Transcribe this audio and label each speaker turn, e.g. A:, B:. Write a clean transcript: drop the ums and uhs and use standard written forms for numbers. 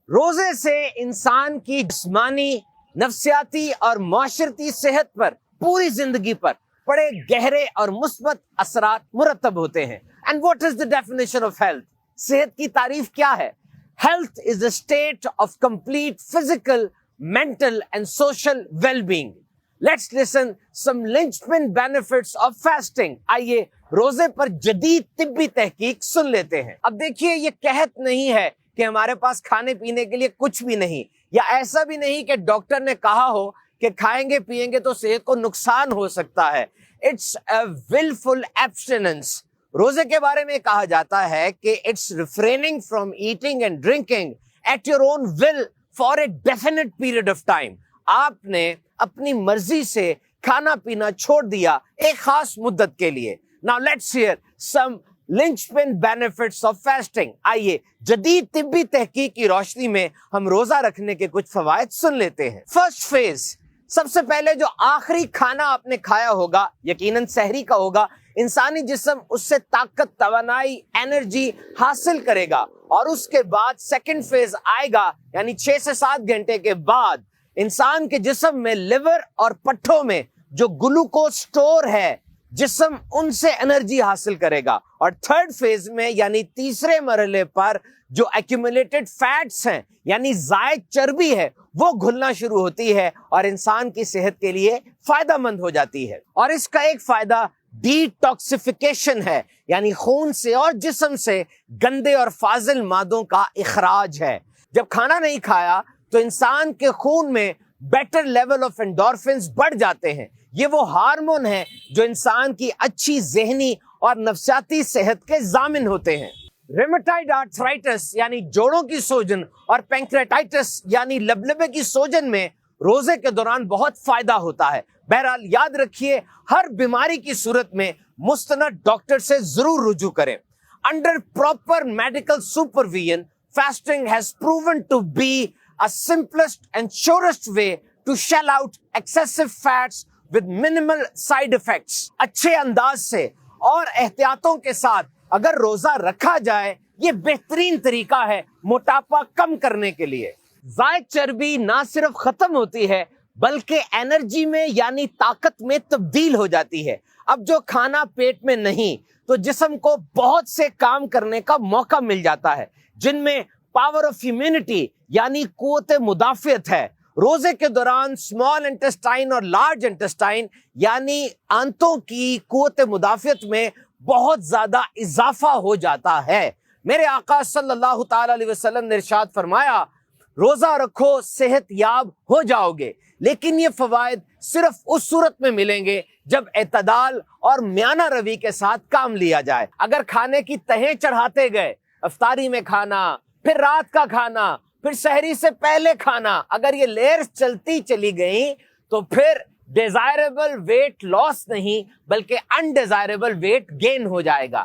A: روزے سے انسان کی جسمانی، نفسیاتی اور معاشرتی صحت پر پوری زندگی پر بڑے گہرے اور مثبت اثرات مرتب ہوتے ہیں۔ And what is the definition of health؟ صحت کی تعریف کیا ہے؟ Health is a state of complete physical, mental and social well-being. Let's listen some linchpin benefits of fasting. آئیے روزے پر جدید طبی تحقیق سن لیتے ہیں۔ اب دیکھیے، یہ قحط نہیں ہے کہ ہمارے پاس کھانے پینے کے لیے کچھ بھی نہیں، یا ایسا بھی نہیں کہ ڈاکٹر نے کہا ہو کہ کھائیں گے پیئیں گے تو صحت کو نقصان ہو سکتا ہے۔ It's a willful abstinence۔ روزے کے بارے میں کہا جاتا ہے کہ it's refraining from eating and drinking at your own will for a definite period of time۔ آپ نے اپنی مرضی سے کھانا پینا چھوڑ دیا ایک خاص مدت کے لیے۔ Now let's hear some linchpin benefits of fasting۔ آئیے جدید طبی تحقیق کی روشنی میں ہم روزہ رکھنے کے کچھ فوائد سن لیتے ہیں۔ فرسٹ فیز، سب سے پہلے جو آخری کھانا آپ نے کھایا ہوگا، یقیناً سحری کا ہوگا، انسانی جسم اس سے طاقت، توانائی، انرجی حاصل کرے گا، اور اس کے بعد سیکنڈ فیز آئے گا، یعنی 6 سے 7 گھنٹے کے بعد انسان کے جسم میں لیور اور پٹھوں میں جو گلوکوز سٹور ہے، جسم ان سے انرجی حاصل کرے گا، اور تھرڈ فیز میں یعنی تیسرے مرحلے پر جو ایکیومولیٹڈ فیٹس ہیں، یعنی زائد چربی ہے، وہ گھلنا شروع ہوتی ہے اور انسان کی صحت کے لیے فائدہ مند ہو جاتی ہے۔ اور اس کا ایک فائدہ ڈیٹاکسیفیکیشن ہے، یعنی خون سے اور جسم سے گندے اور فاضل مادوں کا اخراج ہے۔ جب کھانا نہیں کھایا تو انسان کے خون میں بیٹر لیول آف انڈورفنز بڑھ جاتے ہیں۔ یہ وہ ہارمون ہیں جو انسان کی اچھی ذہنی اور نفسیاتی صحت کے ضامن ہوتے ہیں۔ ریمیٹائڈ آرتھرائٹس یعنی جوڑوں کی سوجن اور پینکریٹائٹس یعنی لبلبے کی سوجن میں روزے کے دوران بہت فائدہ ہوتا ہے۔ بہرحال یاد رکھیے، ہر بیماری کی صورت میں مستند ڈاکٹر سے ضرور رجوع کریں۔ Under proper medical supervision, fasting has proven to be a simplest and surest way to shell out excessive fats with minimal side effects۔ اچھے انداز سے اور احتیاطوں کے ساتھ اگر روزہ رکھا جائے، یہ بہترین طریقہ ہے موٹاپا کم کرنے کے لیے۔ زائد چربی نہ صرف ختم ہوتی ہے بلکہ انرجی میں یعنی طاقت میں تبدیل ہو جاتی ہے۔ اب جو کھانا پیٹ میں نہیں تو جسم کو بہت سے کام کرنے کا موقع مل جاتا ہے، جن میں پاور آف امیونٹی یعنی قوت مدافعت ہے۔ روزے کے دوران اسمال انٹسٹائن اور لارج انٹسٹائن یعنی آنتوں کی قوت مدافعت میں بہت زیادہ اضافہ ہو جاتا ہے۔ میرے آقا صلی اللہ تعالی علیہ وسلم نے ارشاد فرمایا، روزہ رکھو صحت یاب ہو جاؤ گے، لیکن یہ فوائد صرف اس صورت میں ملیں گے جب اعتدال اور میانہ روی کے ساتھ کام لیا جائے۔ اگر کھانے کی تہیں چڑھاتے گئے، افطاری میں کھانا، پھر رات کا کھانا، پھر سحری سے پہلے کھانا، اگر یہ لیئرز چلتی چلی گئیں تو پھر ڈیزائربل ویٹ لاس نہیں بلکہ انڈیزائربل ویٹ گین ہو جائے گا۔